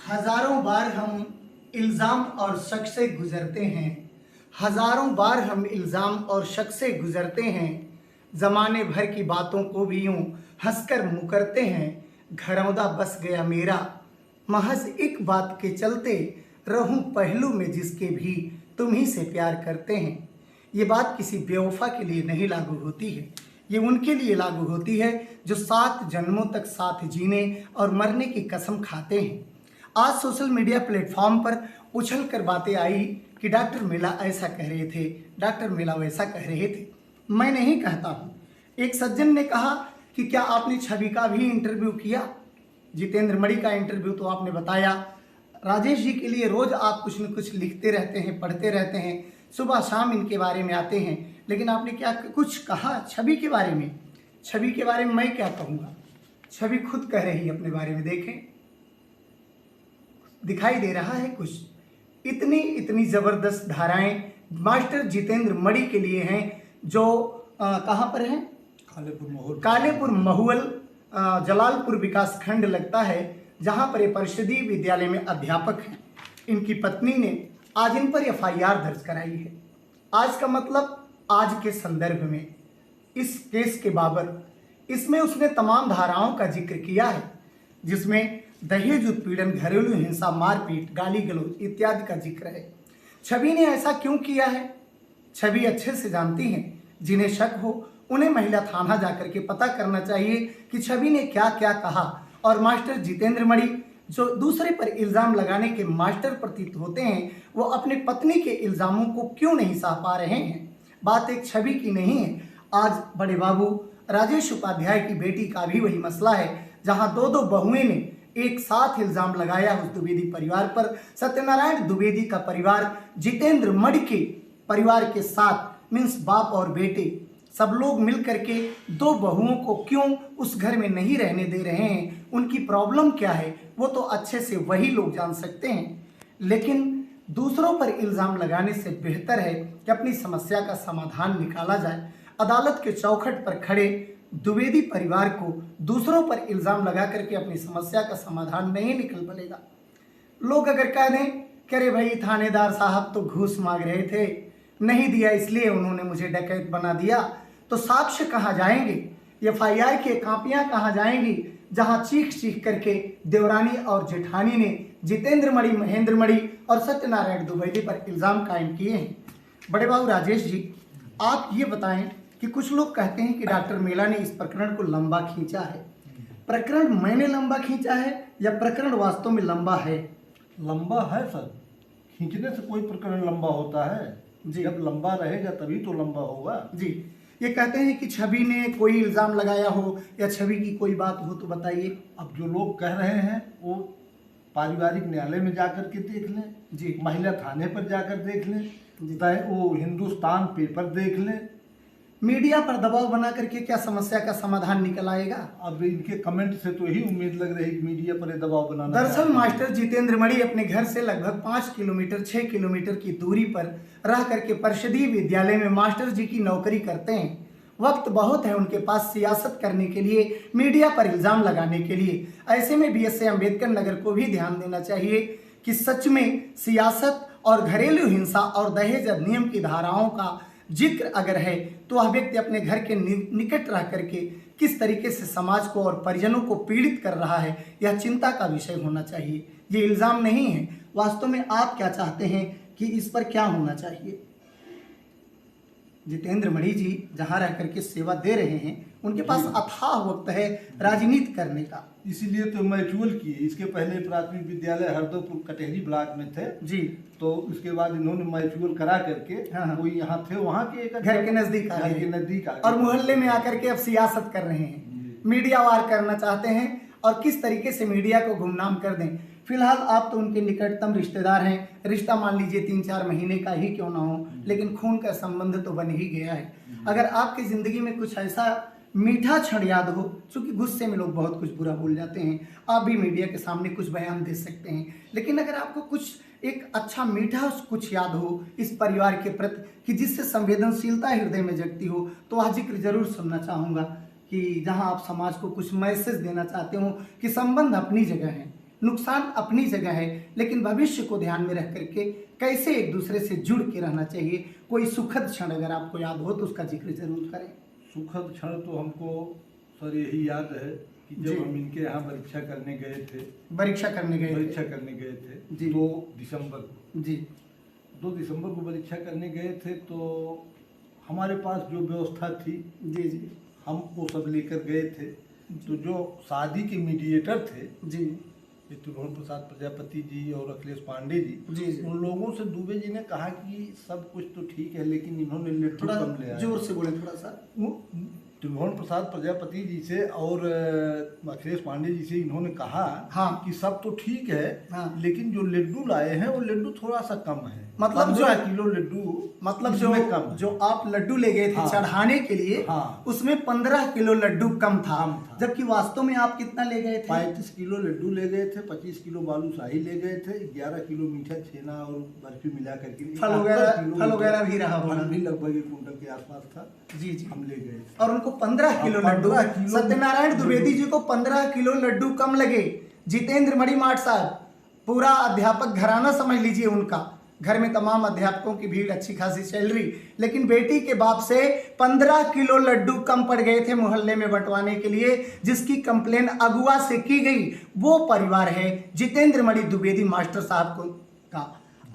हजारों बार हम इल्ज़ाम और शक से गुजरते हैं। हजारों बार हम इल्ज़ाम और शक से गुजरते हैं। ज़माने भर की बातों को भी यूं हंसकर मुकरते हैं। घरौंदा बस गया मेरा महज एक बात के चलते, रहूं पहलू में जिसके भी तुम ही से प्यार करते हैं। ये बात किसी बेवफा के लिए नहीं लागू होती है, ये उनके लिए लागू होती है जो 7 जन्मों तक साथ जीने और मरने की कसम खाते हैं। आज सोशल मीडिया प्लेटफॉर्म पर उछल कर बातें आई कि डॉक्टर मेला ऐसा कह रहे थे, डॉक्टर मेला वैसा कह रहे थे। मैं नहीं कहता हूँ। एक सज्जन ने कहा कि क्या आपने छवि का भी इंटरव्यू किया? जितेंद्र मणि का इंटरव्यू तो आपने बताया। राजेश जी के लिए रोज आप कुछ न कुछ लिखते रहते हैं, पढ़ते रहते हैं, सुबह शाम इनके बारे में आते हैं, लेकिन आपने क्या कुछ कहा छवि के बारे में? छवि के बारे में मैं क्या कहूँगा? छवि खुद कह रही है अपने बारे में। देखें, दिखाई दे रहा है कुछ? इतनी इतनी जबरदस्त धाराएं मास्टर जितेंद्र मणि के लिए हैं, जो कहाँ पर हैं? कालेपुर महुअल जलालपुर विकास खंड लगता है, जहां पर ये परिषदीय विद्यालय में अध्यापक हैं। इनकी पत्नी ने आज इन पर FIR दर्ज कराई है। आज का मतलब आज के संदर्भ में इस केस के बाबत इसमें उसने तमाम धाराओं का जिक्र किया है, जिसमें दहेज उत्पीड़न, घरेलू हिंसा, मारपीट, गाली गलौज इत्यादि का जिक्र है। छवि ने ऐसा क्यों किया है? छवि अच्छे से जानती हैं। जिन्हें शक हो उन्हें महिला थाना जाकर के पता करना चाहिए कि छवि ने क्या क्या कहा। और मास्टर जितेंद्र मणि जो दूसरे पर इल्ज़ाम लगाने के मास्टर प्रतीत होते हैं, वो अपने पत्नी के इल्ज़ामों को क्यों नहीं सह पा रहे हैं? बात एक छवि की नहीं है। आज बड़े बाबू राजेश उपाध्याय की बेटी का भी वही मसला है, जहां दो बहुएं ने एक साथ इल्ज़ाम लगाया उस द्विवेदी परिवार पर। सत्यनारायण द्विवेदी का परिवार जितेंद्र मणि के परिवार के साथ मीन्स बाप और बेटे सब लोग मिल करके 2 बहुओं को क्यों उस घर में नहीं रहने दे रहे हैं? उनकी प्रॉब्लम क्या है वो तो अच्छे से वही लोग जान सकते हैं। लेकिन दूसरों पर इल्ज़ाम लगाने से बेहतर है कि अपनी समस्या का समाधान निकाला जाए। अदालत के चौखट पर खड़े द्विवेदी परिवार को दूसरों पर इल्ज़ाम लगा करके अपनी समस्या का समाधान नहीं निकल पड़ेगा। लोग अगर कह दें कि अरे भाई थानेदार साहब तो घूस मांग रहे थे, नहीं दिया इसलिए उन्होंने मुझे डकैत बना दिया, तो साक्ष्य कहाँ जाएंगे? FIR की कापियां कहाँ जाएंगी, जहां चीख चीख करके देवरानी और जेठानी ने जितेंद्र मणि, महेंद्र मणि और सत्यनारायण द्विवेदी पर इल्ज़ाम कायम किए हैं। बड़े बाबू राजेश जी, आप ये बताएं कि कुछ लोग कहते हैं कि डॉक्टर मेला ने इस प्रकरण को लंबा खींचा है। प्रकरण मैंने लंबा खींचा है या प्रकरण वास्तव में लंबा है? लंबा है सर। खींचने से कोई प्रकरण लंबा होता है जी? जब लंबा रहेगा तभी तो लंबा होगा जी। ये कहते हैं कि छवि ने कोई इल्ज़ाम लगाया हो या छवि की कोई बात हो तो बताइए। अब जो लोग कह रहे हैं वो पारिवारिक न्यायालय में जाकर के देख लें जी, महिला थाने पर जाकर देख लें, वो हिंदुस्तान पेपर देख लें। मीडिया पर दबाव बना करके क्या समस्या का समाधान निकल आएगा? अब इनके कमेंट से तो यही उम्मीद लग रही है कि मीडिया पर दबाव बनाना। दरअसल मास्टर जितेंद्र मणि अपने घर से लगभग 5 किलोमीटर 6 किलोमीटर की दूरी पर रह करके परिषदीय विद्यालय में मास्टर जी की नौकरी करते हैं। वक्त बहुत है उनके पास सियासत करने के लिए, मीडिया पर इल्ज़ाम लगाने के लिए। ऐसे में BSA अम्बेडकर नगर को भी ध्यान देना चाहिए कि सच में सियासत और घरेलू हिंसा और दहेज अधिनियम की धाराओं का जिक्र अगर है तो वह व्यक्ति अपने घर के निकट रह करके किस तरीके से समाज को और परिजनों को पीड़ित कर रहा है, यह चिंता का विषय होना चाहिए। ये इल्ज़ाम नहीं है। वास्तव में आप क्या चाहते हैं कि इस पर क्या होना चाहिए? जितेंद्र मणि जी जहां रह करके सेवा दे रहे हैं, उनके पास अथाह वक्त है राजनीति करने का। इसीलिए तो मैचुअल किए। इसके पहले प्राथमिक विद्यालय हरदोपुर कटेहरी ब्लॉक में थे जी, तो उसके बाद इन्होंने मैचुअल करा करके कोई यहाँ थे वहाँ के घर के नजदीक आ गए और मोहल्ले में आकर के अब सियासत कर रहे हैं, मीडिया वार करना चाहते हैं और किस तरीके से मीडिया को गुमनाम कर दें। फिलहाल आप तो उनके निकटतम रिश्तेदार हैं, रिश्ता मान लीजिए 3-4 महीने का ही क्यों ना हो, लेकिन खून का संबंध तो बन ही गया है। अगर आपकी जिंदगी में कुछ ऐसा मीठा क्षण याद हो, क्योंकि गुस्से में लोग बहुत कुछ बुरा बोल जाते हैं, आप भी मीडिया के सामने कुछ बयान दे सकते हैं। लेकिन अगर आपको कुछ एक अच्छा मीठा कुछ याद हो इस परिवार के प्रति कि जिससे संवेदनशीलता हृदय में जगती हो, तो वह जिक्र जरूर सुनना चाहूँगा कि जहाँ आप समाज को कुछ मैसेज देना चाहते हो कि संबंध अपनी जगह है, नुकसान अपनी जगह है, लेकिन भविष्य को ध्यान में रख करके कैसे एक दूसरे से जुड़ के रहना चाहिए। कोई सुखद क्षण अगर आपको याद हो तो उसका जिक्र जरूर करें। सुखद क्षण तो हमको सर यही याद है कि जी। जब हम इनके यहाँ परीक्षा करने गए थे परीक्षा करने गए थे जी। 2 दिसंबर को। जी 2 दिसंबर को परीक्षा करने गए थे, तो हमारे पास जो व्यवस्था थी जी जी हम वो सब लेकर गए थे। तो जो शादी के मीडिएटर थे जी ये त्रिभुवन प्रसाद प्रजापति जी और अखिलेश पांडे जी, जी जी उन लोगों से दुबे जी ने कहा कि सब कुछ तो ठीक है, लेकिन इन्होंने लड्डू थोड़ा कम ले आए। जोर से बोले थोड़ा सा। त्रिभुवन प्रसाद प्रजापति जी से और अखिलेश पांडे जी से इन्होंने कहा हाँ। कि सब तो ठीक है, हाँ। लेकिन जो लड्डू लाए हैं वो लड्डू थोड़ा सा कम है। मतलब 15 किलो लड्डू मतलब इसमें कम है। जो आप लड्डू ले गए थे हाँ। चढ़ाने के लिए, हाँ। उसमें 15 किलो लड्डू कम था, कम था। जबकि वास्तव में आप कितना ले गए थे? 35 किलो लड्डू ले गए थे, 25 किलो बालूशाही ले गए थे, 11 किलो मीठा छेना और बर्फी मिला करके फल वगैरह भी रहा होगा। फल भी लगभग 1 कुंटल के आसपास था। जी जी हम ले गए और उनको 15 किलो लड्डू, 15 किलो सत्यनारायण द्विवेदी जी को 15 किलो लड्डू कम लगे। जितेंद्र मणिमाठ साहब, पूरा अध्यापक घराना समझ लीजिए उनका, घर में तमाम अध्यापकों की भीड़ अच्छी खासी चल रही, लेकिन बेटी के बाप से 15 किलो लड्डू कम पड़ गए थे मोहल्ले में बंटवाने के लिए, जिसकी कंप्लेन अगुआ से की गई। वो परिवार है जितेंद्र मणि द्विवेदी मास्टर साहब को का।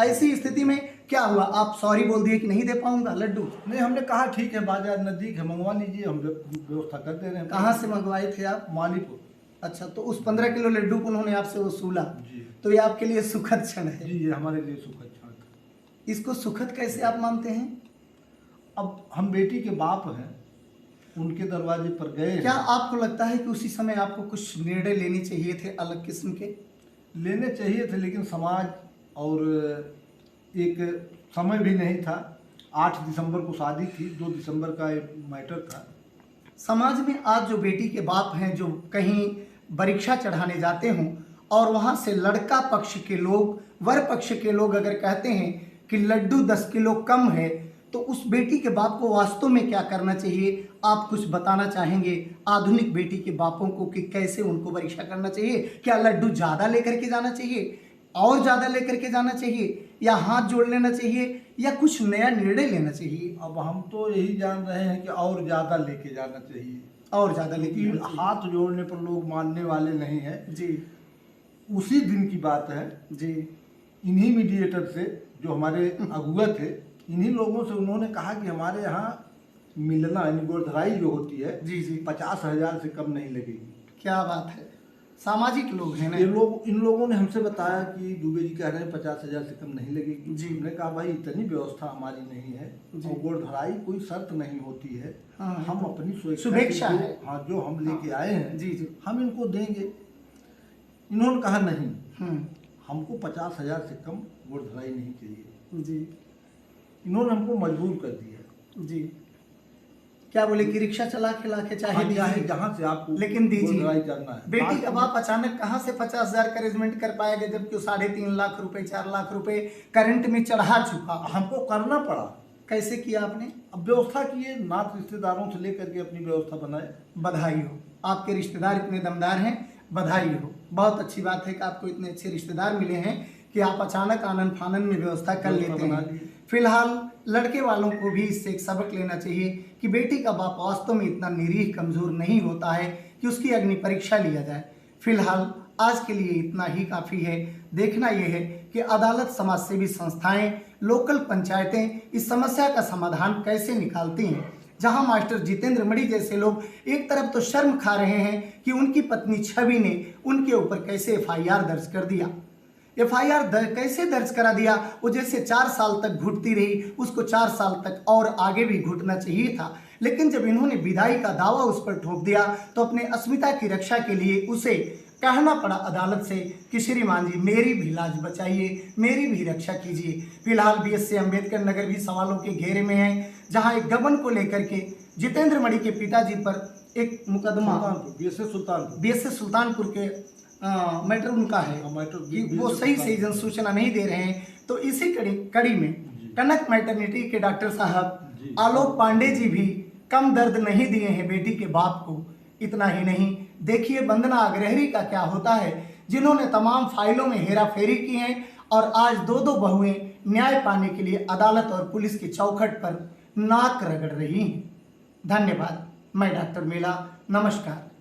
ऐसी स्थिति में क्या हुआ? आप सॉरी बोल दिए कि नहीं दे पाऊंगा लड्डू? नहीं, हमने कहा ठीक है, बाजार नजदीक है, मंगवा लीजिए, हम व्यवस्था कर दे रहे हैं। कहाँ से मंगवाए थे आप? मालीपुर। अच्छा, तो उस 15 किलो लड्डू को उन्होंने आपसे वसूला, जी तो ये आपके लिए सुखद क्षण है। जी, ये हमारे लिए सुखद क्षण था। इसको सुखद कैसे आप मानते हैं? अब हम बेटी के बाप हैं, उनके दरवाजे पर गए। क्या आपको लगता है कि उसी समय आपको कुछ निर्णय लेने चाहिए थे अलग किस्म के? लेने चाहिए थे, लेकिन समाज और एक समय भी नहीं था। 8 दिसंबर को शादी थी, 2 दिसंबर का एक मैटर था। समाज में आज जो बेटी के बाप हैं, जो कहीं परीक्षा चढ़ाने जाते हों और वहाँ से लड़का पक्ष के लोग, वर पक्ष के लोग अगर कहते हैं कि लड्डू 10 किलो कम है, तो उस बेटी के बाप को वास्तव में क्या करना चाहिए? आप कुछ बताना चाहेंगे आधुनिक बेटी के बापों को कि कैसे उनको परीक्षा करना चाहिए? क्या लड्डू ज़्यादा लेकर के जाना चाहिए, और ज़्यादा लेकर के जाना चाहिए, या हाथ जोड़ लेना चाहिए, या कुछ नया निर्णय लेना चाहिए? अब हम तो यही जान रहे हैं कि और ज़्यादा लेके जाना चाहिए, और ज़्यादा लेके लेकिन जाना चाहिए। हाथ जोड़ने पर लोग मानने वाले नहीं हैं। जी उसी दिन की बात है, जी इन्हीं मीडिएटर से जो हमारे अगुआ थे, इन्हीं लोगों से उन्होंने कहा कि हमारे यहाँ मिलना यानी गोरधराई जो होती है जी जी 50,000 से कम नहीं लगेगी। क्या बात है, सामाजिक लोग हैं ना ये लोग, इन लोगों ने हमसे बताया कि दुबे जी कह रहे हैं 50,000 से कम नहीं लगेगी। जी। हमने कहा भाई इतनी व्यवस्था हमारी नहीं है, जी। और गोरधराई कोई शर्त नहीं होती है। हाँ, हम अपनी शुभेच्छा से है। हाँ, जो हम लेके आए हैं जी जी हम इनको देंगे। इन्होंने कहा नहीं, हम्म, हमको 50,000 से कम गोरधराई नहीं चाहिए। जी इन्होंने हमको मजबूर कर दिया। जी क्या बोले कि रिक्शा चला के लाके चाहे हाँ, चाहे दीजिए, जहाँ से आपको लेकिन दीजिए। गोरधराई करना है। बेटी का बाप अचानक कहाँ से 50,000 का अरेंजमेंट कर पाएगा, जबकि 3.5 लाख रुपए 4 लाख रुपए करंट में चढ़ा चुका? हमको करना पड़ा। कैसे किया आपने? अब व्यवस्था किए, नात रिश्तेदारों से लेकर के अपनी व्यवस्था बनाए। बधाई हो, आपके रिश्तेदार इतने दमदार हैं, बधाई हो। बहुत अच्छी बात है कि आपको इतने अच्छे रिश्तेदार मिले हैं कि आप अचानक आनन फानन में व्यवस्था कर लेते हैं। फिलहाल लड़के वालों को भी इससे एक सबक लेना चाहिए कि बेटी का बाप वास्तव में इतना निरीह कमज़ोर नहीं होता है कि उसकी अग्नि परीक्षा लिया जाए। फिलहाल आज के लिए इतना ही काफ़ी है। देखना यह है कि अदालत, समाज सेवी संस्थाएं, लोकल पंचायतें इस समस्या का समाधान कैसे निकालती हैं। जहां मास्टर जितेंद्र मणि जैसे लोग एक तरफ तो शर्म खा रहे हैं कि उनकी पत्नी छवि ने उनके ऊपर कैसे FIR दर्ज कर दिया। FIR कैसे दर्ज करा दिया? वो जैसे 4 साल तक घुटती रही, उसको 4 साल तक और आगे भी घुटना चाहिए था। लेकिन जब इन्होंने विदाई का दावा उस पर ठोक दिया तो अपने अस्मिता की रक्षा के लिए उसे कहना पड़ा अदालत से कि श्रीमान जी मेरी भी लाज बचाइए, मेरी भी रक्षा कीजिए। फिलहाल BSC अम्बेडकर नगर भी सवालों के घेरे में है, जहां एक गबन को लेकर के जितेंद्र मणि के पिताजी पर एक मुकदमा BSC सुल्तानपुर के मैटर उनका है कि वो सही जनसूचना नहीं दे रहे हैं। तो इसी कड़ी में कनक मैटरनिटी के डॉक्टर साहब आलोक पांडे जी भी कम दर्द नहीं दिए हैं बेटी के बाप को। इतना ही नहीं, देखिए वंदना अग्रहरी का क्या होता है, जिन्होंने तमाम फाइलों में हेराफेरी की है और आज दो दो बहुएं न्याय पाने के लिए अदालत और पुलिस की चौखट पर नाक रगड़ रही हैं। धन्यवाद। मैं डॉक्टर मेला, नमस्कार।